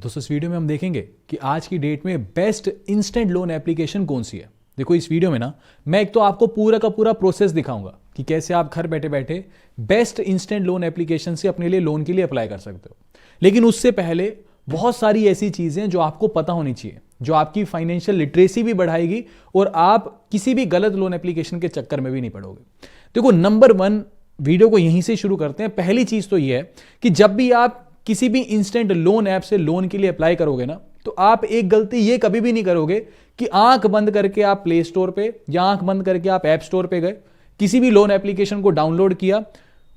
दोस्तों इस वीडियो में हम देखेंगे कि आज की डेट में बेस्ट इंस्टेंट लोन एप्लीकेशन कौन सी है। देखो इस वीडियो में ना मैं एक तो आपको पूरा का पूरा प्रोसेस दिखाऊंगा कि कैसे आप घर बैठे बैठे बेस्ट इंस्टेंट लोन एप्लीकेशन से अपने लिए लोन के लिए अप्लाई कर सकते हो। लेकिन उससे पहले बहुत सारी ऐसी चीजें जो आपको पता होनी चाहिए, जो आपकी फाइनेंशियल लिटरेसी भी बढ़ाएगी और आप किसी भी गलत लोन एप्लीकेशन के चक्कर में भी नहीं पड़ोगे। देखो नंबर 1, वीडियो को यहीं से शुरू करते हैं। पहली चीज तो यह है कि जब भी आप किसी भी इंस्टेंट लोन ऐप से लोन के लिए अप्लाई करोगे ना, तो आप एक गलती ये कभी भी नहीं करोगे कि आंख बंद करके आप प्ले स्टोर पे या आंख बंद करके आप ऐप स्टोर पे गए, किसी भी लोन एप्लीकेशन को डाउनलोड किया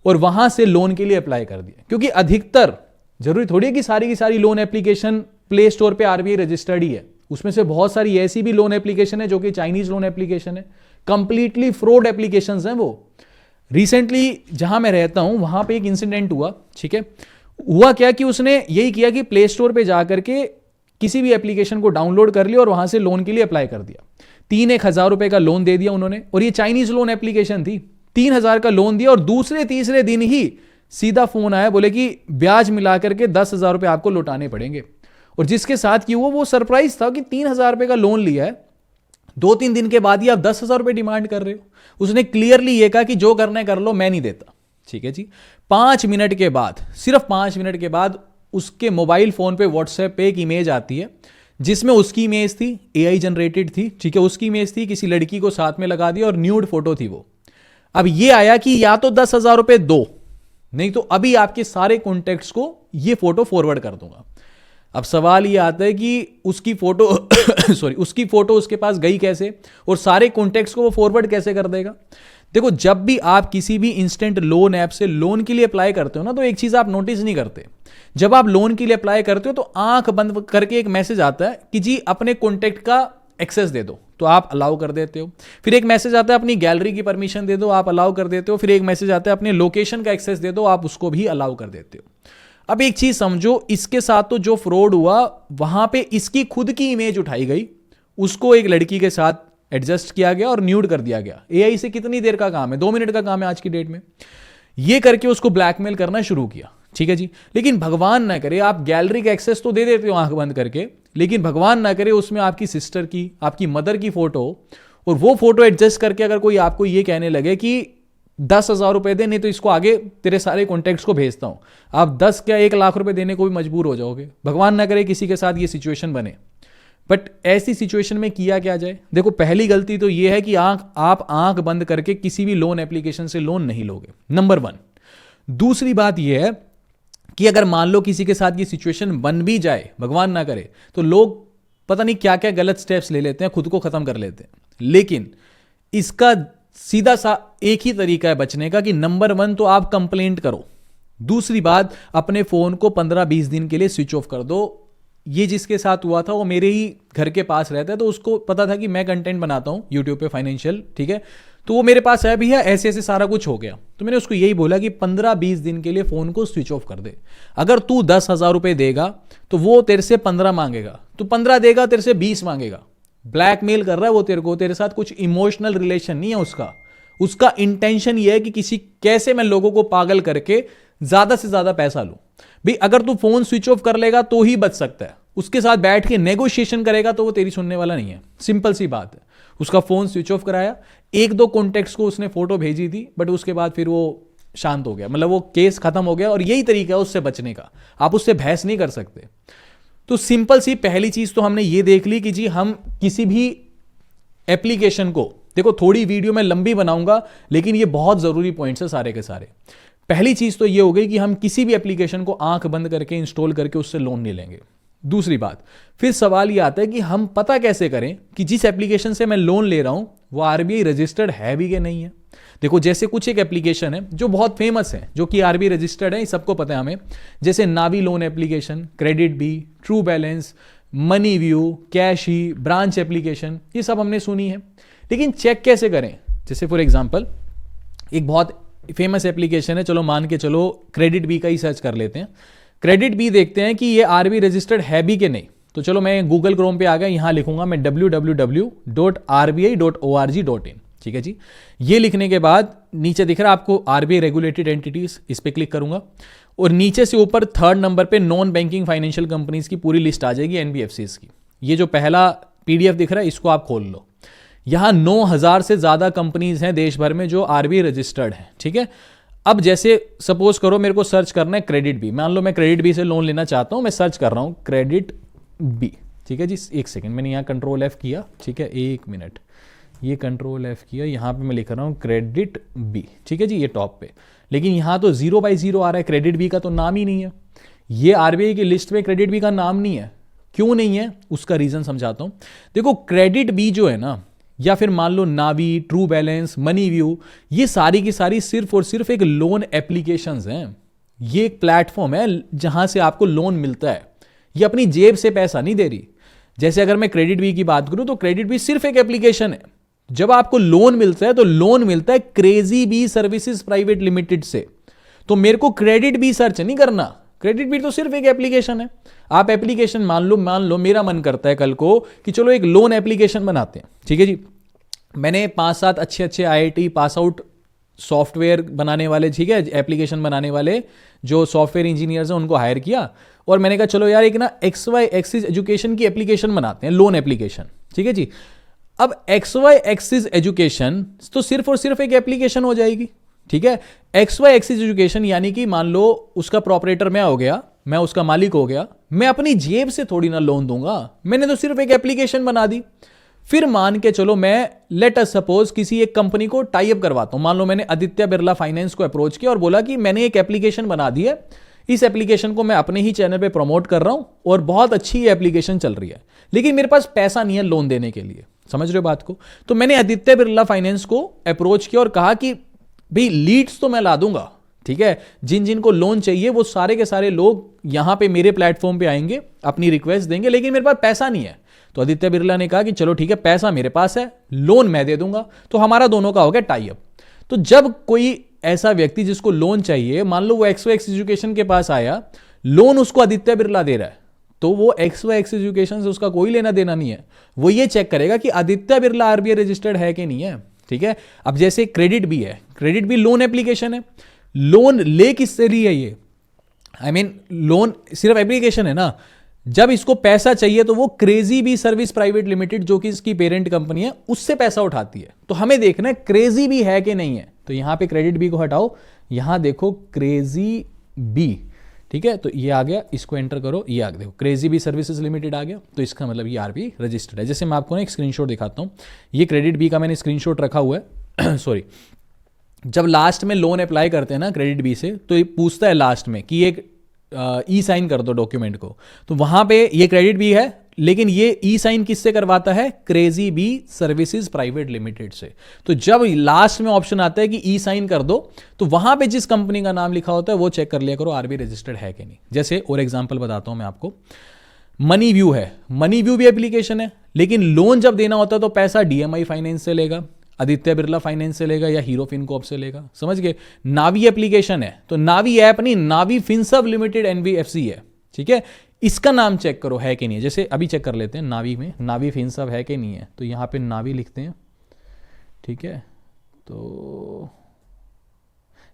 और वहां से लोन के लिए अप्लाई कर दिया। क्योंकि अधिकतर, जरूरी थोड़ी है कि सारी की सारी लोन एप्लीकेशन प्ले स्टोर पे आरबीआई रजिस्टर्ड ही है। उसमें से बहुत सारी ऐसी भी लोन एप्लीकेशन है जो कि चाइनीज लोन एप्लीकेशन है, कंप्लीटली फ्रॉड एप्लीकेशंस हैं वो। रिसेंटली जहां मैं रहता हूं वहां पे एक इंसिडेंट हुआ, ठीक है। हुआ क्या कि उसने यही किया कि प्ले स्टोर पे जाकर के किसी भी एप्लीकेशन को डाउनलोड कर लिया और वहां से लोन के लिए अप्लाई कर दिया। 3,000 रुपए का लोन दे दिया उन्होंने, और ये चाइनीज लोन एप्लीकेशन थी। 3,000 का लोन दिया और दूसरे तीसरे दिन ही सीधा फोन आया, बोले कि ब्याज मिलाकर के 10,000 रुपए आपको लौटाने पड़ेंगे। और जिसके साथ की वो सरप्राइज था कि 3,000 रुपए का लोन लिया है, 2-3 दिन के बाद ही आप 10,000 रुपए डिमांड कर रहे हो। उसने क्लियरली ये कहा कि जो करना है कर लो, मैं नहीं देता। ठीक है जी। 5 मिनट के बाद, सिर्फ 5 मिनट के बाद उसके मोबाइल फोन पे व्हाट्सएप पे एक इमेज आती है जिसमें उसकी इमेज थी, एआई जनरेटेड थी, ठीक है। उसकी इमेज थी, किसी लड़की को साथ में लगा दिया और न्यूड फोटो थी वो। अब ये आया कि या तो 10,000 रुपए दो, नहीं तो अभी आपके सारे कॉन्टेक्ट्स को ये फोटो फॉरवर्ड कर दूंगा। अब सवाल ये आता है कि उसकी फोटो उसकी फोटो उसके पास गई कैसे और सारे कॉन्टेक्ट्स को वो फॉरवर्ड कैसे कर देगा। देखो जब भी आप किसी भी इंस्टेंट लोन ऐप से लोन के लिए अप्लाई करते हो ना, तो एक चीज आप नोटिस नहीं करते। जब आप लोन के लिए अप्लाई करते हो तो आंख बंद करके एक मैसेज आता है कि जी अपने कॉन्टेक्ट का एक्सेस दे दो, तो आप अलाउ कर देते हो। फिर एक मैसेज आता है अपनी गैलरी की परमिशन दे दो, आप अलाउ कर देते हो। फिर एक मैसेज आता है अपने लोकेशन का एक्सेस दे दो, आप उसको भी अलाउ कर देते हो। अब एक चीज समझो, इसके साथ तो जो फ्रॉड हुआ, वहां पे इसकी खुद की इमेज उठाई गई, उसको एक लड़की के साथ एडजस्ट किया गया और न्यूड कर दिया गया। एआई से कितनी देर का काम है, 2 मिनट का काम है आज की डेट में। ये करके उसको ब्लैकमेल करना शुरू किया, ठीक है जी। लेकिन भगवान ना करे, आप गैलरी का एक्सेस तो दे देते हो आंख बंद करके, लेकिन भगवान ना करे उसमें आपकी सिस्टर की, आपकी मदर की फोटो, और वो फोटो एडजस्ट करके अगर कोई आपको ये कहने लगे कि 10,000 रुपए दे, नहीं तो इसको आगे तेरे सारे कॉन्टेक्ट्स को भेजता हूं, आप 10 क्या 1 लाख रुपए देने को भी मजबूर हो जाओगे। भगवान ना करे किसी के साथ ये सिचुएशन बने। बट ऐसी सिचुएशन में किया क्या जाए। देखो पहली गलती तो यह है कि आप आंख बंद करके किसी भी लोन एप्लीकेशन से लोन नहीं लोगे, नंबर 1। दूसरी बात यह है कि अगर मान लो किसी के साथ ये सिचुएशन बन भी जाए, भगवान ना करे, तो लोग पता नहीं क्या क्या गलत स्टेप्स ले लेते हैं, खुद को खत्म कर लेते हैं। लेकिन इसका सीधा सा एक ही तरीका है बचने का कि नंबर 1 तो आप कंप्लेंट करो। दूसरी बात, अपने फोन को 15-20 दिन के लिए स्विच ऑफ कर दो। ये जिसके साथ हुआ था वो मेरे ही घर के पास रहता है, तो उसको पता था कि मैं कंटेंट बनाता हूं यूट्यूब पे फाइनेंशियल, ठीक है। तो वो मेरे पास है भैया, ऐसे ऐसे सारा कुछ हो गया। तो मैंने उसको यही बोला कि 15-20 दिन के लिए फोन को स्विच ऑफ कर दे। अगर तू 10,000 रुपए देगा तो वो तेरे से 15 मांगेगा, तू 15 देगा तेरे से 20 मांगेगा। ब्लैकमेल कर रहा है वो तेरे को, तेरे साथ कुछ इमोशनल रिलेशन नहीं है उसका इंटेंशन ये है कि कैसे मैं लोगों को पागल करके ज्यादा से ज्यादा पैसा लूं। भाई अगर तू फोन स्विच ऑफ कर लेगा तो ही बच सकता है, उसके साथ बैठ के नेगोशिएशन करेगा तो वो तेरी सुनने वाला नहीं है। सिंपल सी बात है। उसका फोन स्विच ऑफ कराया, 1-2 कॉन्टेक्ट्स को उसने फोटो भेजी थी, बट उसके बाद फिर वो शांत हो गया, मतलब वो केस खत्म हो गया। और यही तरीका है उससे बचने का, आप उससे बहस नहीं कर सकते। तो सिंपल सी पहली चीज तो हमने ये देख ली कि जी हम किसी भी एप्लीकेशन को, देखो थोड़ी वीडियो में लंबी बनाऊंगा लेकिन ये बहुत जरूरी पॉइंट्स है सारे के सारे। पहली चीज तो ये हो गई कि हम किसी भी एप्लीकेशन को आंख बंद करके इंस्टॉल करके उससे लोन नहीं लेंगे। दूसरी बात, फिर सवाल ये आता है कि हम पता कैसे करें कि जिस एप्लीकेशन से मैं लोन ले रहा हूं वो आरबीआई रजिस्टर्ड है भी कि नहीं है। देखो जैसे कुछ एक एप्लीकेशन है जो बहुत फेमस है, जो कि आरबीआई रजिस्टर्ड है, सबको पता है हमें, जैसे Navi loan application, KreditBee, True Balance, Money View, CASHe, Branch application, ये सब हमने सुनी है। लेकिन चेक कैसे करें। जैसे फॉर एग्जांपल एक बहुत फेमस एप्लीकेशन है, चलो मान के चलो क्रेडिट बी का ही सर्च कर लेते हैं। क्रेडिट बी देखते हैं कि ये आरबीआई रजिस्टर्ड है भी कि नहीं। तो चलो मैं गूगल क्रोम पे आ गया, यहां लिखूंगा मैं www.rbi.org.in, ठीक है जी। ये लिखने के बाद नीचे दिख रहा है आपको आरबीआई रेगुलेटेड एंटिटीज, इस पर क्लिक करूंगा और नीचे से ऊपर थर्ड नंबर पे नॉन बैंकिंग फाइनेंशियल कंपनीज की पूरी लिस्ट आ जाएगी एनबीएफसीज की। ये जो पहला पीडीएफ दिख रहा है इसको आप खोल लो। यहाँ 9,000 से ज़्यादा कंपनीज हैं देश भर में जो आरबीआई रजिस्टर्ड हैं, ठीक है। अब जैसे सपोज करो मेरे को सर्च करना है क्रेडिट बी, मान लो मैं क्रेडिट बी से लोन लेना चाहता हूँ, मैं सर्च कर रहा हूँ क्रेडिट बी, ठीक है जी। एक सेकेंड, मैंने यहाँ कंट्रोल एफ किया, ठीक है, 1 मिनट, ये कंट्रोल एफ किया, यहाँ पे मैं लिख रहा हूँ क्रेडिट बी, ठीक है जी, ये टॉप पे। लेकिन यहाँ तो 0/0 आ रहा है, क्रेडिट बी का तो नाम ही नहीं है। ये आरबीआई की लिस्ट में क्रेडिट बी का नाम नहीं है। क्यों नहीं है उसका रीजन समझाता हूँ। देखो क्रेडिट बी जो है ना, या फिर मान लो नावी, ट्रू बैलेंस, मनी व्यू, ये सारी की सारी सिर्फ और सिर्फ एक लोन एप्लीकेशंस हैं। ये एक प्लेटफॉर्म है जहां से आपको लोन मिलता है, ये अपनी जेब से पैसा नहीं दे रही। जैसे अगर मैं क्रेडिट बी की बात करूं तो क्रेडिट बी सिर्फ एक एप्लीकेशन है। जब आपको लोन मिलता है तो लोन मिलता है Krazybee services private limited से। तो मेरे को क्रेडिट बी सर्च नहीं करना, क्रेडिट बी तो सिर्फ एक एप्लीकेशन है। आप एप्लीकेशन मान लो मेरा मन करता है कल को कि चलो एक लोन एप्लीकेशन बनाते हैं, ठीक है जी। मैंने 5-7 अच्छे आईआईटी पास आउट सॉफ्टवेयर बनाने वाले, ठीक है, एप्लीकेशन बनाने वाले जो सॉफ्टवेयर इंजीनियर्स हैं उनको हायर किया और मैंने कहा चलो यार एक ना XY एक्सिस एजुकेशन की एप्लीकेशन बनाते हैं, लोन एप्लीकेशन, ठीक है जी। अब XY एक्सिस एजुकेशन तो सिर्फ और सिर्फ एक एप्लीकेशन हो जाएगी, ठीक है। XY एक्सिस एजुकेशन यानी कि मान लो उसका प्रॉपरेटर मैं हो गया, मैं उसका मालिक हो गया, मैं अपनी जेब से थोड़ी ना लोन दूंगा, मैंने तो सिर्फ एक एप्लीकेशन बना दी। फिर मान के चलो मैं लेट अस सपोज किसी एक कंपनी को टाई अप करवाता हूं, मान लो मैंने आदित्य बिरला फाइनेंस को अप्रोच किया और बोला कि मैंने एक एप्लीकेशन बना दी है, इस एप्लीकेशन को मैं अपने ही चैनल पे प्रमोट कर रहा हूं और बहुत अच्छी एप्लीकेशन चल रही है, लेकिन मेरे पास पैसा नहीं है लोन देने के लिए। समझ रहे हो बात को? तो मैंने आदित्य बिरला फाइनेंस को अप्रोच किया और कहा कि भाई लीड्स तो मैं ला दूंगा, ठीक है, जिन जिन को लोन चाहिए वो सारे के सारे लोग यहां पे मेरे प्लेटफॉर्म पे आएंगे, अपनी रिक्वेस्ट देंगे, लेकिन मेरे पास पैसा नहीं है। तो आदित्य बिरला ने कहा कि चलो ठीक है, पैसा मेरे पास है, लोन मैं दे दूंगा। तो हमारा दोनों का हो गया टाई अप। तो जब कोई ऐसा व्यक्ति जिसको लोन चाहिए, मान लो वो XY एजुकेशन के पास आया, लोन उसको आदित्य बिरला दे रहा है, तो वो XY एजुकेशन से उसका कोई लेना देना नहीं है। वो ये चेक करेगा कि आदित्य बिरला आरबीआई रजिस्टर्ड है कि नहीं है, ठीक है। अब जैसे क्रेडिट भी है, क्रेडिट भी लोन एप्लीकेशन है, लोन ले किससे रही है ये, लोन सिर्फ एप्लीकेशन है ना। जब इसको पैसा चाहिए तो वो Krazybee service private limited जो कि इसकी पेरेंट कंपनी है उससे पैसा उठाती है। तो हमें देखना है क्रेजी बी है कि नहीं है। तो यहां पे क्रेडिट बी को हटाओ, यहां देखो क्रेजी बी, ठीक है, तो ये आ गया, इसको एंटर करो, ये आ गया, देखो क्रेजी बी सर्विसेज लिमिटेड आ गया। तो इसका मतलब ये आरबीआई रजिस्टर्ड है। जैसे मैं आपको ना एक स्क्रीनशॉट दिखाता हूं, ये क्रेडिट बी का मैंने स्क्रीनशॉट रखा हुआ है सॉरी। जब लास्ट में लोन अप्लाई करते हैं ना क्रेडिट बी से, तो ये पूछता है लास्ट में कि एक ई साइन कर दो डॉक्यूमेंट को, तो वहां पे ये क्रेडिट बी है, लेकिन ये ई साइन किससे करवाता है, Krazybee services private limited से। तो जब लास्ट में ऑप्शन आता है कि ई साइन कर दो, तो वहां पे जिस कंपनी का नाम लिखा होता है वो चेक कर लिया करो आरबीआई रजिस्टर्ड है कि नहीं। जैसे और एग्जांपल बताता हूं मैं आपको, मनी व्यू है, मनी व्यू भी एप्लीकेशन है, लेकिन लोन जब देना होता है तो पैसा डीएमआई फाइनेंस से लेगा, आदित्य बिरला फाइनेंस से लेगा या हीरो फिनकॉर्प से लेगा, समझ गए। नावी एप्लीकेशन है, तो नावी ऐप नहीं, नावी फिनसर्व लिमिटेड एनबीएफसी है, ठीक है। इसका नाम चेक करो है कि नहीं है। जैसे अभी चेक कर लेते हैं नावी में, नावी फिनसर्व है कि नहीं है, तो यहां पे नावी लिखते हैं, ठीक है। तो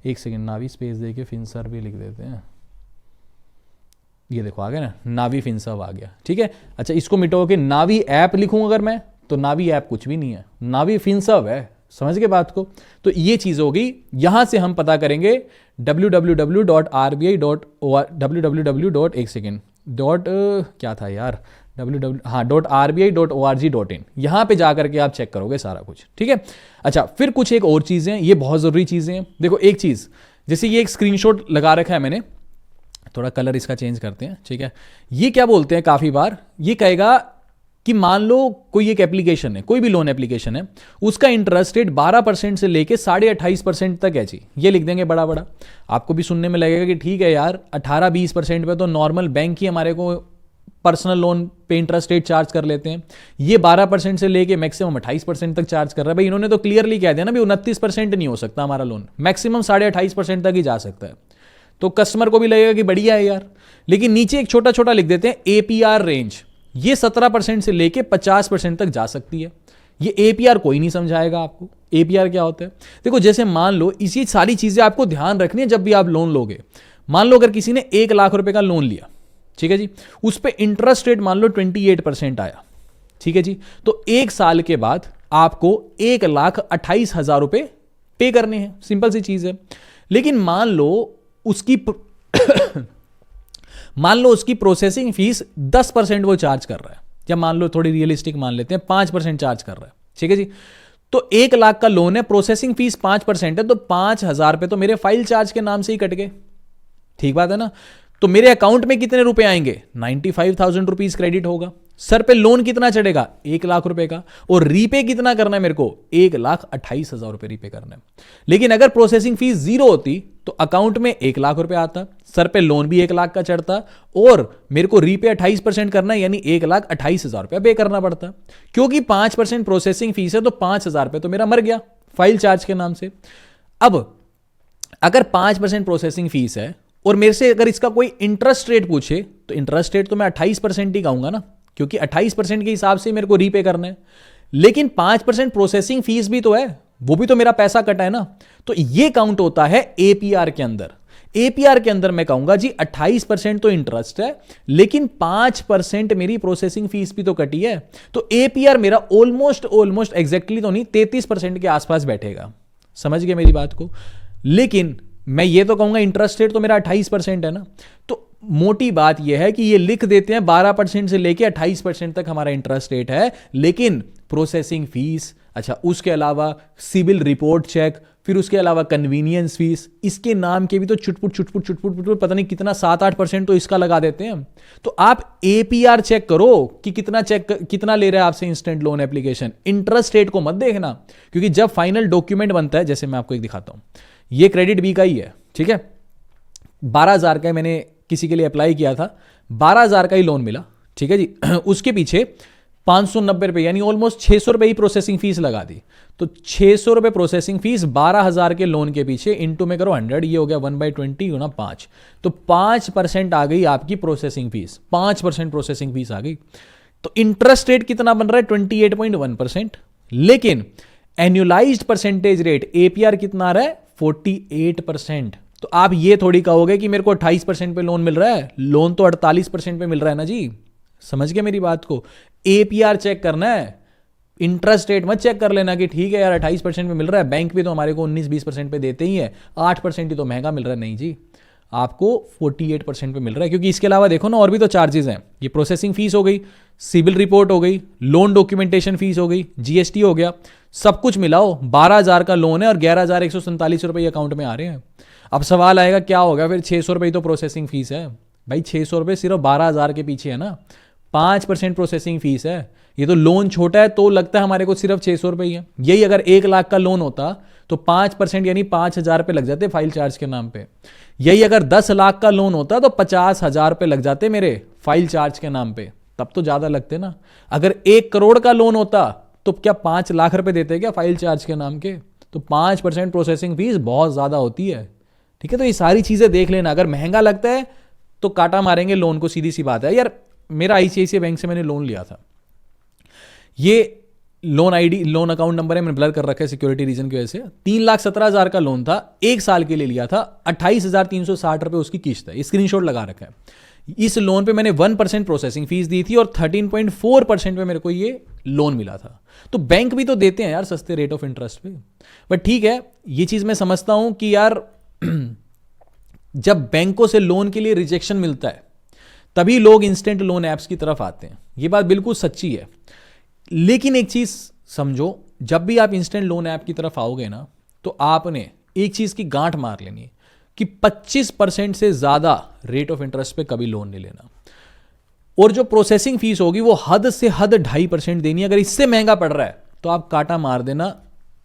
एक सेकेंड, नावी स्पेस देके फिनसर्व भी लिख देते हैं, ये देखो आ गया ना, नावी फिनसर्व आ गया, ठीक है। अच्छा, इसको मिटाओ कि नावी ऐप लिखूं अगर मैं, तो नावी ऐप कुछ भी नहीं है, नावी फिनसर्व है। समझ गए बात को? तो ये चीज होगी। यहां से हम पता करेंगे www.rbi.org, एक सेकेंड, क्या था यार, .rbi.org.in, यहां पे जाकर के आप चेक करोगे सारा कुछ, ठीक है। अच्छा, फिर कुछ एक और चीजें, ये बहुत जरूरी चीजें हैं। देखो एक चीज, जैसे ये एक स्क्रीनशॉट लगा रखा है मैंने, थोड़ा कलर इसका चेंज करते हैं, ठीक है। ये क्या बोलते हैं, काफी बार ये कहेगा कि मान लो कोई एक एप्लीकेशन है, कोई भी लोन एप्लीकेशन है, उसका इंटरेस्ट रेट 12% से लेके 28.5% तक है जी, ये लिख देंगे बड़ा बड़ा। आपको भी सुनने में लगेगा कि ठीक है यार, 18-20% पे तो नॉर्मल बैंक ही हमारे को पर्सनल लोन पे इंटरेस्ट रेट चार्ज कर लेते हैं, ये 12% से लेके मैक्सिमम 28% तक चार्ज कर रहा है। भाई इन्होंने तो क्लियरली कह दिया ना, भाई 29% नहीं हो सकता हमारा लोन, मैक्सिमम 28.5% तक ही जा सकता है। तो कस्टमर को भी लगेगा कि बढ़िया है यार, लेकिन नीचे एक छोटा छोटा लिख देते हैं एपीआर रेंज, ये 17% से लेके 50% तक जा सकती है। ये एपीआर कोई नहीं समझाएगा आपको, एपीआर क्या होता है? देखो जैसे मान लो, इसी सारी चीजें आपको ध्यान रखनी है जब भी आप लोन लोगे। मान लो अगर किसी ने 1 लाख रुपए का लोन लिया, ठीक है जी, उस पर इंटरेस्ट रेट मान लो 28% आया, ठीक है जी, तो 1 साल के बाद आपको 1,28,000 रुपए पे करने हैं, सिंपल सी चीज है। लेकिन मान लो उसकी मान लो उसकी प्रोसेसिंग फीस 10% वो चार्ज कर रहा है, या मान लो थोड़ी रियलिस्टिक मान लेते हैं 5% चार्ज कर रहा है, ठीक है जी। तो 1 लाख का लोन है, प्रोसेसिंग फीस 5% है, तो 5,000 पे तो मेरे फाइल चार्ज के नाम से ही कट गए, ठीक बात है ना। तो मेरे अकाउंट में कितने रुपए आएंगे? 95,000 रुपीज क्रेडिट होगा। सर पे लोन कितना चढ़ेगा? 1 लाख रुपए का। और रीपे कितना करना है मेरे को? 1,28,000 रुपए रीपे करना है। लेकिन अगर प्रोसेसिंग फीस 0 होती तो अकाउंट में 1 लाख रुपए आता, सर पे लोन भी 1 लाख का चढ़ता, और मेरे को रीपे 28% करना है, यानी 1,28,000 रुपया पे करना पड़ता। क्योंकि 5% प्रोसेसिंग फीस है तो 5,000 रुपये तो मेरा मर गया फाइल चार्ज के नाम से। अब अगर 5% प्रोसेसिंग फीस है और मेरे से अगर इसका कोई इंटरेस्ट रेट पूछे, तो इंटरेस्ट रेट तो मैं 28% ही कहूंगा ना, क्योंकि 28% के हिसाब से मेरे को रीपे करना है। लेकिन 5% प्रोसेसिंग फीस भी तो है, वो भी तो मेरा पैसा कटा है ना। तो ये काउंट होता है एपीआर के अंदर। एपीआर के अंदर मैं कहूंगा जी 28% तो इंटरेस्ट है, लेकिन 5% मेरी प्रोसेसिंग फीस भी तो कटी है। तो एपीआर मेरा ऑलमोस्ट एग्जैक्टली तो नहीं, 33% के आसपास बैठेगा। समझ गए मेरी बात को? लेकिन मैं ये तो कहूंगा इंटरेस्ट रेट तो मेरा 28% है ना। तो मोटी बात यह है कि ये लिख देते हैं 12% से लेके 28% तक हमारा इंटरेस्ट रेट है, लेकिन प्रोसेसिंग फीस, अच्छा उसके अलावा सिविल रिपोर्ट चेक, फिर उसके अलावा कन्वीनियंस फीस, इसके नाम के भी तो चुटपुट पता नहीं कितना 7-8% तो इसका लगा देते हैं। तो आप एपीआर चेक करो कि कितना ले रहा है आपसे instant loan application. Interest rate को मत देखना, क्योंकि जब फाइनल डॉक्यूमेंट बनता है, जैसे मैं आपको एक दिखाता हूं, ये क्रेडिट बी का ही है, ठीक है, 12,000 का मैंने किसी के लिए अप्लाई किया था, 12,000 का ही लोन मिला, ठीक है जी। उसके पीछे 590 रुपए यानी ऑलमोस्ट 600 रुपए ही प्रोसेसिंग फीस लगा दी। तो 600 रुपए प्रोसेसिंग फीस 12,000 के लोन के पीछे इंटू में करो 100, ये हो गया 1/20 गुना 5, तो 5% आ गई आपकी प्रोसेसिंग फीस, 5% प्रोसेसिंग फीस आ गई। तो इंटरेस्ट रेट कितना बन रहा है? 28.1%। लेकिन एनुअलाइज्ड परसेंटेज रेट एपीआर कितना आ रहा है? 48%। तो आप ये थोड़ी कहोगे कि मेरे को 28% पे लोन मिल रहा है, लोन तो 48% पे मिल रहा है ना जी। समझ गए मेरी बात को? एपीआर चेक करना है, इंटरेस्ट रेट मत चेक कर लेना कि ठीक है यार 28% पे मिल रहा है, बैंक भी तो हमारे को 19-20% पे देते ही है, 8% ही तो महंगा मिल रहा है। नहीं जी, आपको 48% पे मिल रहा है, क्योंकि इसके अलावा देखो ना और भी तो चार्जेस हैं। ये प्रोसेसिंग फीस हो गई, सिविल रिपोर्ट हो गई, लोन डॉक्यूमेंटेशन फीस हो गई, जीएसटी हो गया, सब कुछ मिलाओ 12,000 का लोन है और 11,147 रुपये अकाउंट में आ रहे हैं। अब सवाल आएगा क्या होगा फिर? 600 रुपये तो प्रोसेसिंग फीस है भाई, 600 रुपये सिर्फ 12,000 के पीछे है ना, 5% प्रोसेसिंग फीस है। ये तो लोन छोटा है तो लगता है हमारे को सिर्फ 600 रुपये ही है। यही अगर 1 लाख का लोन होता तो 5% यानी 5,000 रुपये लग जाते फाइल चार्ज के नाम पे। यही अगर 10 लाख का लोन होता तो 50,000 रुपये लग जाते मेरे फाइल चार्ज के नाम पे, तब तो ज्यादा लगते ना। अगर 1 करोड़ का लोन होता तो क्या 5 लाख रुपए देते क्या फाइल चार्ज के नाम के? तो 5% प्रोसेसिंग फीस बहुत ज्यादा होती है, ठीक है। तो ये सारी चीजें देख लेना, अगर महंगा लगता है तो काटा मारेंगे लोन को, सीधी सी बात है यार। मेरा आईसीआईसीआई बैंक से मैंने लोन लिया था, ये loan ID, loan account number है, मैंने ब्लर कर रखा है सिक्योरिटी रीजन की वजह से। 3,17,000 का लोन था, 1 साल के लिए लिया था, 28,360 रुपए उसकी किस्त है, स्क्रीनशॉट लगा रखा है। इस लोन पे मैंने 1% प्रोसेसिंग फीस दी थी और 13.4% पे मेरे को ये लोन मिला था। तो बैंक भी तो देते हैं यार सस्ते रेट ऑफ इंटरेस्ट पे। बट ठीक है, ये चीज मैं समझता हूं कि यार जब बैंकों से लोन के लिए रिजेक्शन मिलता है तभी लोग इंस्टेंट लोन ऐप्स की तरफ आते हैं, ये बात बिल्कुल सच्ची है। लेकिन एक चीज समझो, जब भी आप इंस्टेंट लोन ऐप की तरफ आओगे ना, तो आपने एक चीज की गांठ मार लेनी है कि 25% से ज्यादा रेट ऑफ इंटरेस्ट पे कभी लोन नहीं लेना, और जो प्रोसेसिंग फीस होगी वो हद से हद 2.5% देनी है। अगर इससे महंगा पड़ रहा है तो आप काटा मार देना,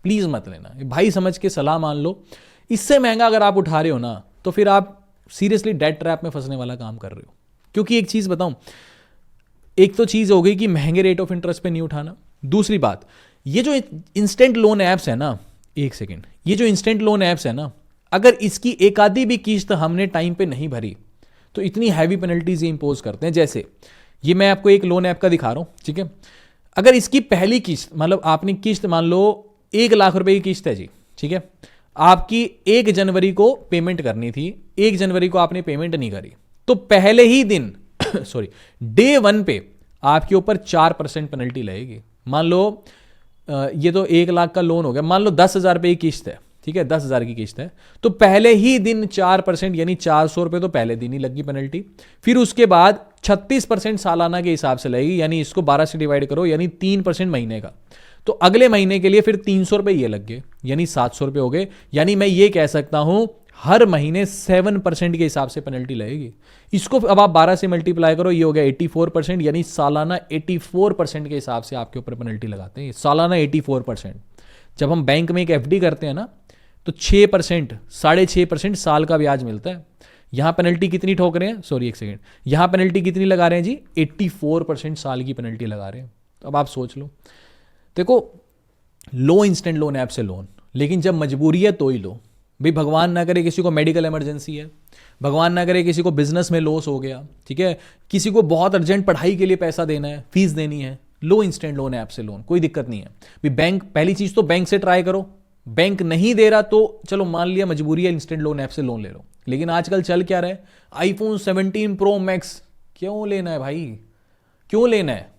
प्लीज मत लेना, भाई समझ के सलाह मान लो। इससे महंगा अगर आप उठा रहे हो ना तो फिर आप सीरियसली डेट ट्रैप में फंसने वाला काम कर रहे हो। क्योंकि एक चीज बताऊं, एक तो चीज हो गई कि महंगे रेट ऑफ इंटरेस्ट पे नहीं उठाना, दूसरी बात ये जो इंस्टेंट लोन ऐप्स है ना, एक सेकेंड, ये जो इंस्टेंट लोन ऐप्स है ना, अगर इसकी एक आधी भी किस्त हमने टाइम पे नहीं भरी तो इतनी हैवी पेनल्टीज इंपोज करते हैं। जैसे ये मैं आपको एक लोन ऐप का दिखा रहा हूं, ठीक है। अगर इसकी पहली किस्त, मतलब आपने किस्त मान लो 1 लाख रुपए की किस्त है जी, ठीक है, आपकी 1 जनवरी को पेमेंट करनी थी, 1 जनवरी को आपने पेमेंट नहीं करी, तो पहले ही दिन सॉरी डे 1 पे आपके ऊपर 4% पेनल्टी लगेगी। मान लो ये तो 1 लाख का लोन हो गया, मान लो 10,000 रुपये की किस्त है, ठीक है, 10,000 की किस्त है, तो पहले ही दिन 4% यानी 400 रुपये तो पहले दिन ही लगी पेनल्टी। फिर उसके बाद 36% सालाना के हिसाब से लगेगी, यानी इसको 12 से डिवाइड करो, यानी 3% महीने का, तो अगले महीने के लिए फिर 300 रुपये ये लग गए, यानी 700 रुपये हो गए। यानी मैं ये कह सकता हूं हर महीने 7% के हिसाब से पेनल्टी लगेगी। इसको अब आप 12 से मल्टीप्लाई करो, ये हो गया 84%, यानी सालाना 84% के हिसाब से आपके ऊपर पेनल्टी लगाते हैं, सालाना 84%। जब हम बैंक में एक एफडी करते हैं ना, तो 6%, 6.5% साल का ब्याज मिलता है। यहां पेनल्टी कितनी ठोक रहे हैं, सॉरी एक सेकेंड, यहां पेनल्टी कितनी लगा रहे हैं जी, 84% साल की पेनल्टी लगा रहे हैं। तो अब आप सोच लो, देखो लो इंस्टेंट लोन ऐप से लोन, लेकिन जब मजबूरी है तो ही लो। भाई भगवान ना करे किसी को मेडिकल इमरजेंसी है, भगवान ना करे किसी को बिजनेस में लॉस हो गया, ठीक है, किसी को बहुत अर्जेंट पढ़ाई के लिए पैसा देना है, फीस देनी है, लो इंस्टेंट लोन ऐप से लोन, कोई दिक्कत नहीं है। भाई बैंक, पहली चीज तो बैंक से ट्राई करो, बैंक नहीं दे रहा तो चलो मान लिया मजबूरी है, इंस्टेंट लोन ऐप से लोन ले लो। लेकिन आजकल चल क्या रहा है, आईफोन 17 प्रो मैक्स क्यों लेना है भाई, क्यों लेना है?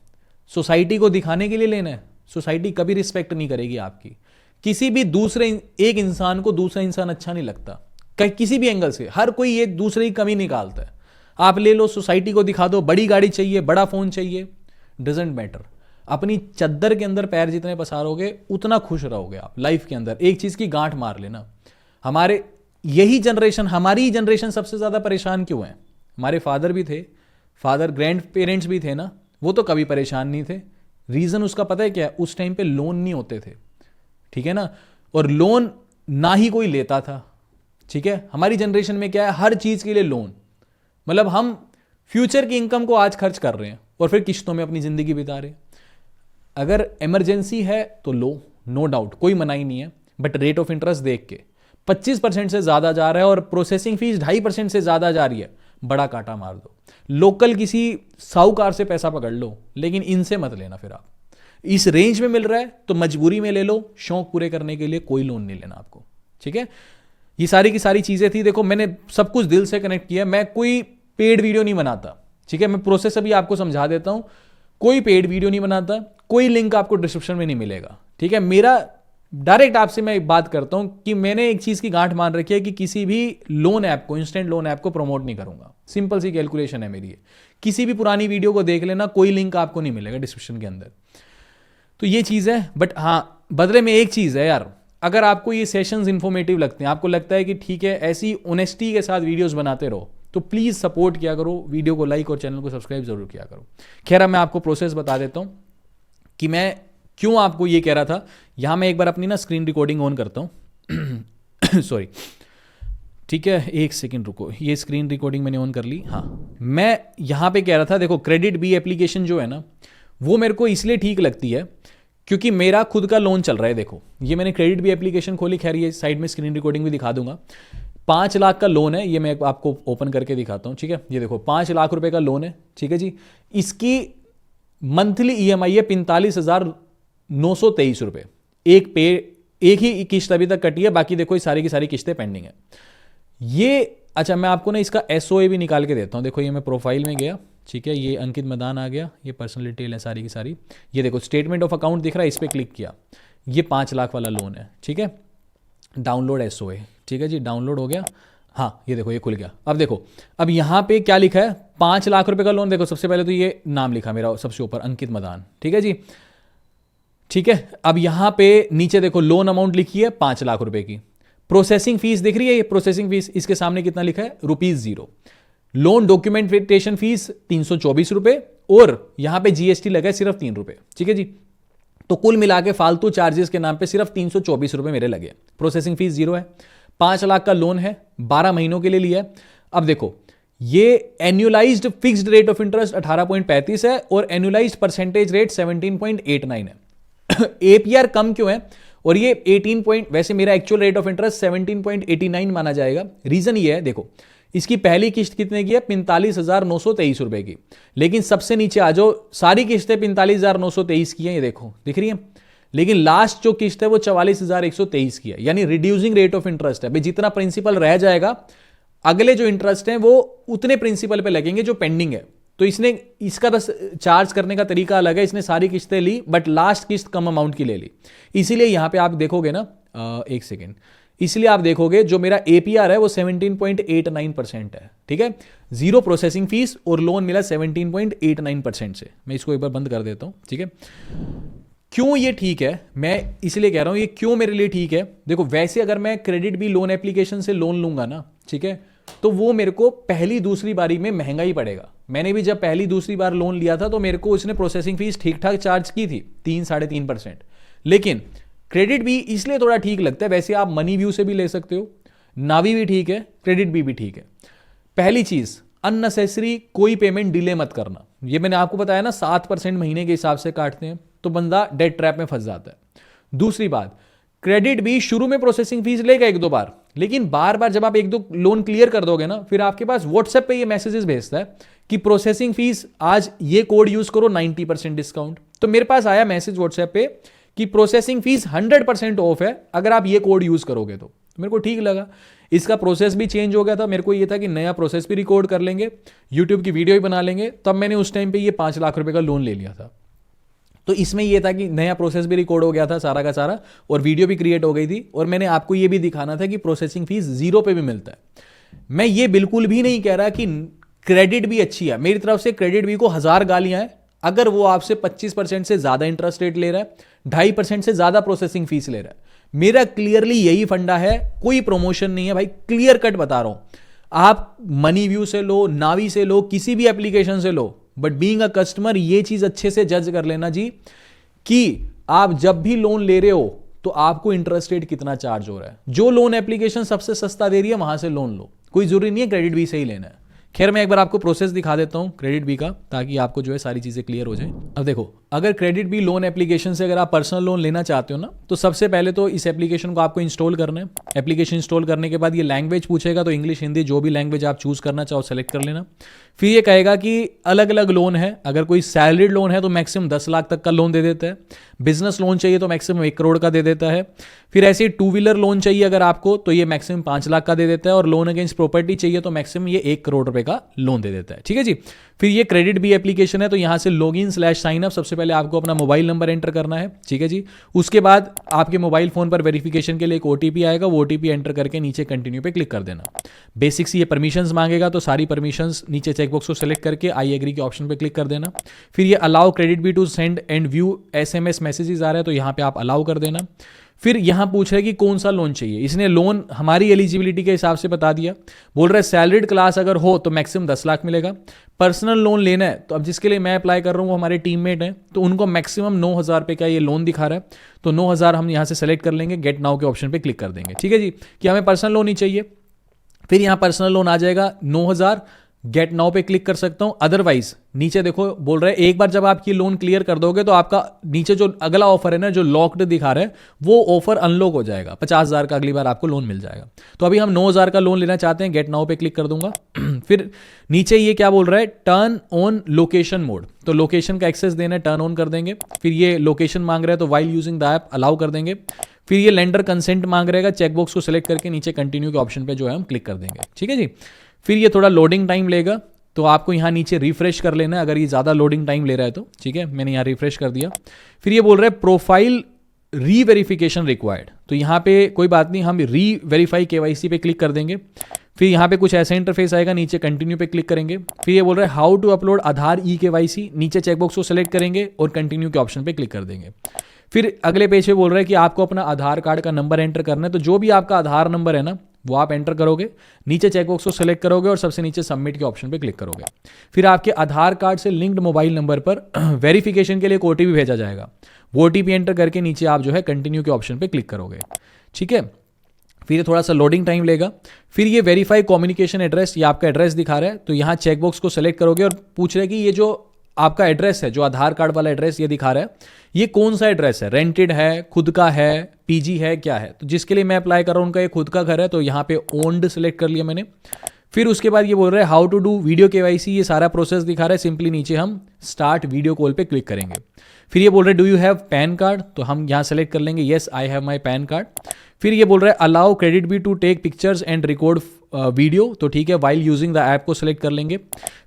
सोसाइटी को दिखाने के लिए लेना है? सोसाइटी कभी रिस्पेक्ट नहीं करेगी आपकी। किसी भी दूसरे एक इंसान को दूसरा इंसान अच्छा नहीं लगता, किसी भी एंगल से, हर कोई एक दूसरे की कमी निकालता है। आप ले लो, सोसाइटी को दिखा दो, बड़ी गाड़ी चाहिए, बड़ा फोन चाहिए, डजेंट मैटर। अपनी चद्दर के अंदर पैर जितने पसारोगे उतना खुश रहोगे आप लाइफ के अंदर। एक चीज की गांठ मार लेना, हमारे यही जनरेशन, हमारी जनरेशन सबसे ज्यादा परेशान क्यों है? हमारे फादर भी थे, फादर ग्रैंड पेरेंट्स भी थे ना, वो तो कभी परेशान नहीं थे। रीजन उसका पता है क्या है? उस टाइम पे लोन नहीं होते थे, ठीक है ना, और लोन ना ही कोई लेता था, ठीक है। हमारी जनरेशन में क्या है, हर चीज के लिए लोन, मतलब हम फ्यूचर की इनकम को आज खर्च कर रहे हैं और फिर किश्तों में अपनी जिंदगी बिता रहे हैं। अगर इमरजेंसी है तो लो, नो डाउट, कोई मनाही नहीं है, बट रेट ऑफ इंटरेस्ट देख के 25% से ज्यादा जा रहा है और प्रोसेसिंग फीस 2.5% से ज्यादा जा रही है, बड़ा कांटा मार दो। लोकल किसी साहूकार से पैसा पकड़ लो, लेकिन इनसे मत लेना। फिर आप इस रेंज में मिल रहा है तो मजबूरी में ले लो, शौक पूरे करने के लिए कोई लोन नहीं लेना आपको, ठीक है। ये सारी की सारी चीजें थी। देखो मैंने सब कुछ दिल से कनेक्ट किया, मैं कोई पेड वीडियो नहीं बनाता, ठीक है। मैं प्रोसेस अभी आपको समझा देता हूं, कोई पेड वीडियो नहीं बनाता, कोई लिंक आपको डिस्क्रिप्शन में नहीं मिलेगा, ठीक है। मेरा डायरेक्ट आपसे मैं एक बात करता हूं कि मैंने एक चीज की गांठ मान रखी है कि किसी भी लोन ऐप को, इंस्टेंट लोन ऐप को प्रमोट नहीं करूंगा। सिंपल सी कैलकुलेशन है मेरी। किसी भी पुरानी वीडियो को देख लेना, कोई लिंक आपको नहीं मिलेगा डिस्क्रिप्शन के अंदर। तो ये चीज है, बट हाँ बदले में एक चीज है यार, अगर आपको ये सेशंस इंफॉर्मेटिव लगते हैं, आपको लगता है कि ठीक है ऐसी ऑनेस्टी के साथ वीडियोस बनाते रहो, तो प्लीज सपोर्ट किया करो, वीडियो को लाइक और चैनल को सब्सक्राइब जरूर किया करो। खैर मैं आपको प्रोसेस बता देता हूं कि मैं क्यों आपको ये कह रहा था। यहां मैं एक बार अपनी ना स्क्रीन रिकॉर्डिंग ऑन करता हूं सॉरी, ठीक है, एक सेकंड रुको, ये स्क्रीन रिकॉर्डिंग मैंने ऑन कर ली। हाँ, मैं यहां पे कह रहा था, देखो क्रेडिट बी एप्लीकेशन जो है ना, वो मेरे को इसलिए ठीक लगती है क्योंकि मेरा खुद का लोन चल रहा है। देखो ये मैंने क्रेडिट बी एप्लीकेशन खोली, खैर ये साइड में स्क्रीन रिकॉर्डिंग भी दिखा दूंगा। 5 लाख का लोन है, ये मैं आपको ओपन करके दिखाता हूं, ठीक है। ये देखो 5 लाख रुपए का लोन है, ठीक है जी। इसकी मंथली ईएमआई है 45,923 रुपए। एक ही किस्त अभी तक कटी है, बाकी देखो ये सारी की सारी किस्तें पेंडिंग है। ये अच्छा, मैं आपको ना इसका एसओए भी निकाल के देता हूं। देखो ये मैं प्रोफाइल में गया, ठीक है, ये अंकित मदान आ गया, ये पर्सनल डिटेल है सारी की सारी। ये देखो स्टेटमेंट ऑफ अकाउंट दिख रहा है, इस पर क्लिक किया, ये 5 लाख वाला लोन है, ठीक है। डाउनलोड एसओए, ठीक है जी, डाउनलोड हो गया। हाँ ये देखो ये खुल गया। अब देखो, अब यहां पे क्या लिखा है, 5 लाख रुपए का लोन। देखो सबसे पहले तो ये नाम लिखा मेरा सबसे ऊपर, अंकित मदान, ठीक है जी, ठीक है। अब यहां पे नीचे देखो लोन अमाउंट लिखी है 5 लाख रुपए की। प्रोसेसिंग फीस दिख रही है, ये प्रोसेसिंग फीस, इसके सामने कितना लिखा है, ₹0। लोन डॉक्यूमेंटेशन फीस 324 रुपए, और यहां पे जीएसटी लगा है सिर्फ 3 रुपए, ठीक है जी। तो कुल मिला के फालतू चार्जेस के नाम पे सिर्फ 324 रुपए मेरे लगे। प्रोसेसिंग फीस 0 है, 5 लाख का लोन है, 12 महीनों के लिए लिया है। अब देखो ये एन्युलाइज्ड फिक्स्ड रेट ऑफ इंटरेस्ट 18.35 है और एन्युलाइज्ड परसेंटेज रेट 17.89 है। एपीआर कम क्यों है, और ये 18 वैसे मेरा एक्चुअल रेट ऑफ इंटरेस्ट 17.89 माना जाएगा। रीजन ये है, देखो इसकी पहली किस्त कितने की है, 45,923 रुपए की, लेकिन सबसे नीचे आ जाओ, सारी किस्तें 45,923 की हैं, ये देखो दिख रही है। लेकिन लास्ट जो किस्त है वो 44,123 की है, यानी रिड्यूसिंग रेट ऑफ इंटरेस्ट है। भाई जितना प्रिंसिपल रह जाएगा, अगले जो इंटरेस्ट हैं वो उतने प्रिंसिपल पे लगेंगे जो पेंडिंग है। तो इसने इसका बस चार्ज करने का तरीका अलग है, इसने सारी किस्तें ली बट लास्ट किस्त कम अमाउंट की ले ली। इसीलिए यहां पे आप देखोगे ना, एक सेकेंड, इसलिए आप देखोगे जो मेरा एपीआर है वो 17.89% है, ठीक है, जीरो प्रोसेसिंग फीस और लोन मिला 17.89% से। मैं इसको एक बार बंद कर देता हूं, ठीक है। क्यों ये ठीक है, मैं इसलिए कह रहा हूं ये क्यों मेरे लिए ठीक है। देखो वैसे अगर मैं क्रेडिट बी लोन एप्लीकेशन से लोन लूंगा ना, ठीक है, तो वो मेरे को पहली दूसरी बारी में महंगा ही पड़ेगा। मैंने भी जब पहली दूसरी बार लोन लिया था तो मेरे को उसने प्रोसेसिंग फीस ठीक ठाक चार्ज की थी 3-3.5%। लेकिन क्रेडिट बी इसलिए थोड़ा ठीक लगता है, वैसे आप मनी व्यू से भी ले सकते हो, नावी भी ठीक है, क्रेडिट बी भी ठीक है। पहली चीज, अननेसेसरी कोई पेमेंट डिले मत करना। ये मैंने आपको बताया ना 7% महीने के हिसाब से काटते हैं, तो बंदा डेट ट्रैप में फंस जाता है। दूसरी बात, क्रेडिट भी शुरू में प्रोसेसिंग फीस लेगा 1-2 बार, लेकिन बार बार जब आप 1-2 लोन क्लियर कर दोगे ना, फिर आपके पास व्हाट्सएप पे ये मैसेजेस भेजता है कि प्रोसेसिंग फीस आज ये कोड यूज करो 90% डिस्काउंट। तो मेरे पास आया मैसेज व्हाट्सएप पे कि प्रोसेसिंग फीस 100% ऑफ है अगर आप ये कोड यूज करोगे। तो मेरे को ठीक लगा। इसका प्रोसेस भी चेंज हो गया था, मेरे को ये था कि नया प्रोसेस भी रिकॉर्ड कर लेंगे, यूट्यूब की वीडियो भी बना लेंगे। तब मैंने उस टाइम पे ये 5 लाख रुपए का लोन ले लिया था। तो इसमें यह था कि नया प्रोसेस भी रिकॉर्ड हो गया था सारा का सारा, और वीडियो भी क्रिएट हो गई थी, और मैंने आपको यह भी दिखाना था कि प्रोसेसिंग फीस 0 पे भी मिलता है। मैं ये बिल्कुल भी नहीं कह रहा कि क्रेडिट भी अच्छी है, मेरी तरफ से क्रेडिट भी को 1000 गालियां हैं अगर वो आपसे 25% से ज्यादा इंटरेस्ट रेट ले रहा है, 2.5% से ज्यादा प्रोसेसिंग फीस ले रहा है। मेरा क्लियरली यही फंडा है, कोई प्रमोशन नहीं है भाई, क्लियर कट बता रहा हूं। आप मनी व्यू से लो, नावी से लो, किसी भी एप्लीकेशन से लो, बट बीइंग अ कस्टमर ये चीज अच्छे से जज कर लेना जी कि आप जब भी लोन ले रहे हो तो आपको इंटरेस्ट रेट कितना चार्ज हो रहा है। जो लोन एप्लीकेशन सबसे सस्ता दे रही है वहां से लोन लो, कोई जरूरी नहीं है क्रेडिट बी से ही लेना है। खैर मैं एक बार आपको प्रोसेस दिखा देता हूं क्रेडिट बी का, ताकि आपको जो है सारी चीजें क्लियर हो जाए। अब देखो, अगर क्रेडिट बी लोन एप्लीकेशन से अगर आप पर्सनल लोन लेना चाहते हो ना, तो सबसे पहले तो इस एप्लीकेशन को आपको इंस्टॉल करना है। एप्लीकेशन इंस्टॉल करने के बाद ये लैंग्वेज पूछेगा, तो इंग्लिश हिंदी जो भी लैंग्वेज आप चूज करना चाहो सेलेक्ट कर लेना। फिर ये कहेगा कि अलग अलग लोन है, अगर कोई सैलरीड लोन है तो मैक्सिमम 10 लाख तक का लोन दे देता है, बिजनेस लोन चाहिए तो मैक्सिमम 1 करोड़ का दे देता है, फिर ऐसे 2 व्हीलर लोन चाहिए अगर आपको तो ये मैक्सिमम 5 लाख का दे देता है, और लोन अगेंस्ट प्रॉपर्टी चाहिए तो मैक्सिमम ये 1 करोड़ रुपए का लोन दे देता है। ठीक है जी। फिर ये क्रेडिट बी एप्लीकेशन है, तो यहां से लॉगिन/साइन अप, सबसे पहले आपको अपना मोबाइल नंबर एंटर करना है। ठीक है जी। उसके बाद आपके मोबाइल फोन पर वेरिफिकेशन के लिए एक ओटीपी आएगा, वो ओटीपी एंटर करके नीचे कंटिन्यू पे क्लिक कर देना। बेसिक्स ये परमिशंस मांगेगा, तो सारी परमिशंस नीचे चेकबॉक्स को सेलेक्ट करके आई एग्री के ऑप्शन पे क्लिक कर देना। फिर ये allow KreditBee to send and view SMS messages आ रहे हैं, तो यहां पे आप अलाउ कर देना। फिर यहां पूछ रहा है कि कौन सा लोन चाहिए, इसने लोन हमारी एलिजिबिलिटी के हिसाब से बता दिया। बोल रहा है सैलरीड क्लास अगर हो तो मैक्सिमम 10 लाख मिलेगा। पर्सनल लोन लेना है, तो अब जिसके लिए मैं अप्लाई कर रहा हूं वो हमारे टीममेट हैं, तो उनको मैक्सिमम 9,000 रुपये का ये लोन दिखा रहा है, तो 9,000 हम यहां से सेलेक्ट कर लेंगे, गेट नाउ के ऑप्शन पे क्लिक कर देंगे। ठीक है जी, कि हमें पर्सनल लोन ही चाहिए। फिर यहां पर्सनल लोन आ जाएगा 9,000, गेट नाउ पे क्लिक कर सकता हूं। अदरवाइज नीचे देखो बोल रहा है एक बार जब आप ये लोन क्लियर कर दोगे तो आपका नीचे जो अगला ऑफर है ना, जो लॉक्ड दिखा रहा है, वो ऑफर अनलॉक हो जाएगा, 50,000 का अगली बार आपको लोन मिल जाएगा। तो अभी हम 9,000 का लोन लेना चाहते हैं, गेट नाउ पे क्लिक कर दूंगा। फिर नीचे ये क्या बोल रहा है, टर्न ऑन लोकेशन मोड, तो लोकेशन का एक्सेस देना है, टर्न ऑन कर देंगे। फिर ये लोकेशन मांग रहा है, तो while using the app allow कर देंगे। फिर ये लेंडर कंसेंट मांग रहेगा, चेकबॉक्स को सिलेक्ट करके नीचे कंटिन्यू के ऑप्शन पे जो है हम क्लिक कर देंगे। ठीक है जी। फिर ये थोड़ा लोडिंग टाइम लेगा, तो आपको यहाँ नीचे रिफ्रेश कर लेना है अगर ये ज़्यादा लोडिंग टाइम ले रहा है तो। ठीक है, मैंने यहाँ रिफ्रेश कर दिया। फिर ये बोल रहा है प्रोफाइल रीवेरिफिकेशन रिक्वायर्ड, तो यहाँ पे कोई बात नहीं, हम रीवेरीफाई KYC पे क्लिक कर देंगे। फिर यहाँ पे कुछ ऐसा इंटरफेस आएगा, नीचे कंटिन्यू पे क्लिक करेंगे। फिर ये बोल रहा है how to upload Aadhaar KYC, नीचे चेकबॉक्स को सिलेक्ट करेंगे और कंटिन्यू के ऑप्शन पे क्लिक कर देंगे। फिर अगले पेज पे बोल रहा है कि आपको अपना आधार कार्ड का नंबर एंटर करना है, तो जो भी आपका आधार नंबर है ना वो आप एंटर करोगे, नीचे चेकबॉक्स को सिलेक्ट करोगे और सबसे नीचे सबमिट के ऑप्शन पे क्लिक करोगे। फिर आपके आधार कार्ड से लिंक्ड मोबाइल नंबर पर वेरिफिकेशन के लिए एक OTP भेजा जाएगा, वो OTP एंटर करके नीचे आप जो है कंटिन्यू के ऑप्शन पे क्लिक करोगे। ठीक है, फिर ये थोड़ा सा लोडिंग टाइम लेगा। फिर ये वेरीफाई कम्युनिकेशन एड्रेस, ये आपका एड्रेस दिखा रहा है, तो यहाँ चेकबॉक्स को सिलेक्ट करोगे और पूछ रहे कि ये जो आपका एड्रेस है, जो आधार कार्ड वाला एड्रेस ये दिखा रहा है, ये कौन सा एड्रेस है, रेंटेड है, खुद का है, PG है, क्या है। तो जिसके लिए मैं अप्लाई कर रहा हूं उनका ये खुद का घर है, तो यहाँ पे ओन्ड सिलेक्ट कर लिया मैंने। फिर उसके बाद ये बोल रहा है how to do video KYC, ये सारा प्रोसेस दिखा रहा है। सिंपली नीचे हम स्टार्ट वीडियो कॉल पे क्लिक करेंगे। फिर ये बोल रहे हैं do you have PAN card, तो हम यहाँ सेलेक्ट कर लेंगे yes I have my PAN card. फिर ये बोल रहा है allow KreditBee to take pictures and record video, तो ठीक है वाइल यूजिंग द ऐप को सेलेक्ट कर लेंगे।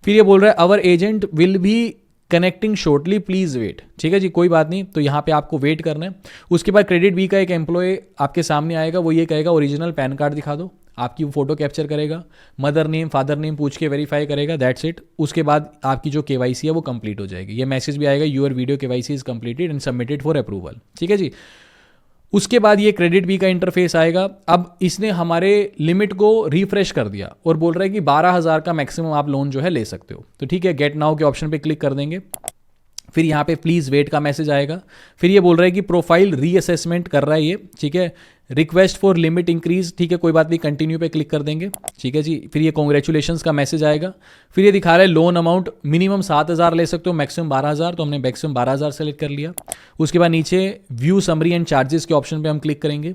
फिर ये बोल रहा है our agent will be connecting shortly please wait, ठीक है जी कोई बात नहीं, तो यहाँ पे आपको वेट करना है। उसके बाद क्रेडिट बी का एक एम्प्लॉय आपके सामने आएगा, वो ये कहेगा ओरिजिनल पैन कार्ड दिखा दो, आपकी वो फोटो कैप्चर करेगा, मदर नेम फादर नेम पूछ के वेरीफाई करेगा, दैट्स इट। उसके बाद आपकी जो केवाईसी है वो कंप्लीट हो जाएगी। ये मैसेज भी आएगा your video KYC is completed and submitted for approval, ठीक है जी। उसके बाद ये क्रेडिट बी का इंटरफेस आएगा। अब इसने हमारे लिमिट को रिफ्रेश कर दिया और बोल रहा है कि 12,000 का मैक्सिमम आप लोन जो है ले सकते हो, तो ठीक है गेट नाउ के ऑप्शन पे क्लिक कर देंगे। फिर यहाँ पे प्लीज़ वेट का मैसेज आएगा। फिर ये बोल रहा है कि प्रोफाइल रीअसेसमेंट कर रहा है ये, ठीक है, रिक्वेस्ट फॉर लिमिट इंक्रीज, ठीक है कोई बात नहीं, कंटिन्यू पे क्लिक कर देंगे, ठीक है जी। फिर ये कॉन्ग्रेचुलेशंस का मैसेज आएगा। फिर ये दिखा रहा है लोन अमाउंट मिनिमम 7,000 ले सकते हो, मैक्सिमम 12,000, तो हमने मैक्सिमम 12,000 सेलेक्ट कर लिया। उसके बाद नीचे व्यू समरी एंड चार्जेस के ऑप्शन पे हम क्लिक करेंगे।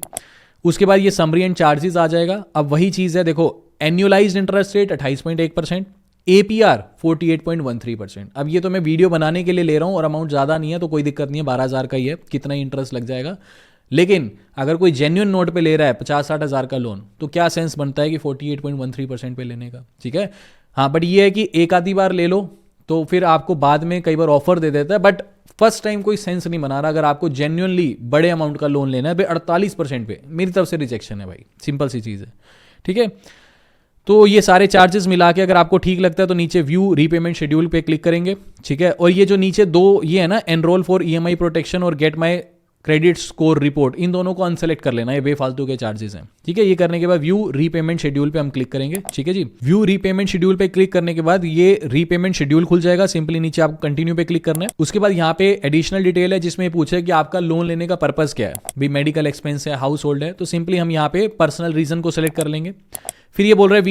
उसके बाद ये समरी एंड चार्जेस आ जाएगा। अब वही चीज़ है, देखो एन्युअलाइज्ड इंटरेस्ट रेट 28.1%, APR 48.13%। अब ये तो मैं वीडियो बनाने के लिए ले रहा हूँ और अमाउंट ज़्यादा नहीं है तो कोई दिक्कत नहीं है, 12,000 का ही है, कितना ही इंटरेस्ट लग जाएगा। लेकिन अगर कोई जेन्युइन नोट पे ले रहा है 50-60 हज़ार का लोन, तो क्या सेंस बनता है कि 48.13% पे लेने का, ठीक है। हाँ बट ये है कि एक आधी बार ले लो तो फिर आपको बाद में कई बार ऑफर दे देता है, बट फर्स्ट टाइम कोई सेंस नहीं बना रहा। अगर आपको जेन्युइनली बड़े अमाउंट का लोन लेना है भाई 48% पे, मेरी तरफ से रिजेक्शन है भाई, सिंपल सी चीज़ है, ठीक है। तो ये सारे चार्जेस मिला के अगर आपको ठीक लगता है तो नीचे व्यू रीपेमेंट शेड्यूल पे क्लिक करेंगे, ठीक है। और ये जो नीचे दो ये है ना एनरोल फॉर EMI प्रोटेक्शन और get my credit score report, इन दोनों को अनसेलेक्ट कर लेना, ये बेफालतू के चार्जेस हैं, ठीक है। ये करने के बाद व्यू रीपेमेंट शेड्यूल पे हम क्लिक करेंगे, ठीक है जी। व्यू रीपेमेंट शेड्यूल पे क्लिक करने के बाद ये रीपेमेंट शेड्यूल खुल जाएगा। सिंपली नीचे आपको कंटिन्यू पे क्लिक करना है। उसके बाद यहाँ पे एडिशनल डिटेल है जिसमें पूछे कि आपका लोन लेने का पर्पज क्या है, भी मेडिकल एक्सपेंस है, हाउस होल्ड है, तो सिंपली हम यहाँ पे पर्सनल रीजन को सिलेक्ट कर लेंगे। फिर ये बोल रहा है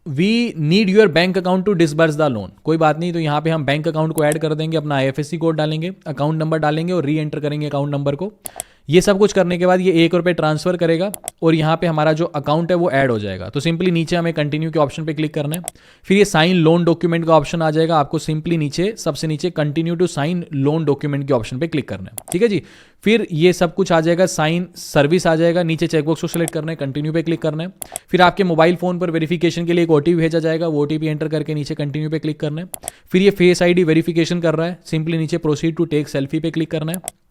we need your bank account to disburse the loan, कोई बात नहीं, तो यहाँ पे हम बैंक अकाउंट को ऐड कर देंगे, अपना IFSC कोड डालेंगे, अकाउंट नंबर डालेंगे और री एंटर करेंगे अकाउंट नंबर को। ये सब कुछ करने के बाद ये 1 रुपये ट्रांसफर करेगा और यहाँ पे हमारा जो अकाउंट है वो ऐड हो जाएगा। तो सिंपली नीचे हमें कंटिन्यू के ऑप्शन पे क्लिक करना है। फिर ये साइन लोन डॉक्यूमेंट का ऑप्शन आ जाएगा, आपको सिंपली नीचे सबसे नीचे continue to sign loan document के ऑप्शन पे क्लिक करना है, ठीक है जी। फिर ये सब कुछ आ जाएगा, साइन सर्विस आ जाएगा, नीचे चेकबॉक्स को सिलेक्ट करना है, कंटिन्यू पे क्लिक करना है। फिर आपके मोबाइल फोन पर वेरिफिकेशन के लिए एक OTP भेजा जाएगा, वो OTP एंटर करके नीचे कंटिन्यू पे क्लिक करना है। फिर ये फेस ID वेरिफिकेशन कर रहा है, सिंपली नीचे प्रोसीड टू टेक सेल्फी पे क्लिक करना है।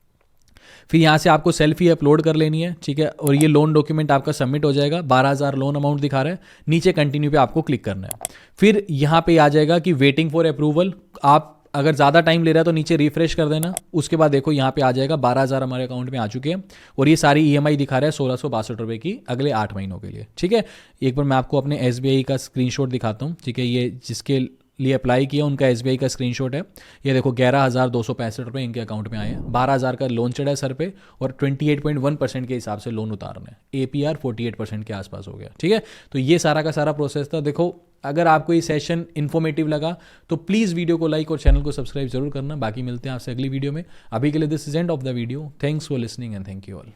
फिर यहाँ से आपको सेल्फी अपलोड कर लेनी है, ठीक है, और ये लोन डॉक्यूमेंट आपका सबमिट हो जाएगा। 12,000 लोन अमाउंट दिखा रहा है, नीचे कंटिन्यू पे आपको क्लिक करना है। फिर यहाँ पे आ जाएगा कि वेटिंग फॉर अप्रूवल, आप अगर ज़्यादा टाइम ले रहा है तो नीचे रिफ्रेश कर देना। उसके बाद देखो यहाँ पे आ जाएगा 12,000 हमारे अकाउंट में आ चुके हैं और ये सारी EMI दिखा रहा है 1,662 रुपये की अगले 8 महीनों के लिए, ठीक है। एक बार मैं आपको अपने SBI का स्क्रीनशॉट दिखाता हूँ, ठीक है, ये जिसके लिए अप्लाई किया उनका SBI का स्क्रीनशॉट है। ये देखो 11,265 रुपये इनके अकाउंट में आए हैं, 12,000 का लोन चढ़ा है सर पे और 28.1% के हिसाब से लोन उतारना है। APR 48% के आसपास हो गया, ठीक है। तो ये सारा का सारा प्रोसेस था। देखो अगर आपको ये सेशन इन्फॉर्मेटिव लगा तो प्लीज़ वीडियो को लाइक और चैनल को सब्सक्राइब जरूर करना। बाकी मिलते हैं आपसे अगली वीडियो में। अभी के लिए this is end of the video. Thanks for listening and thank you all.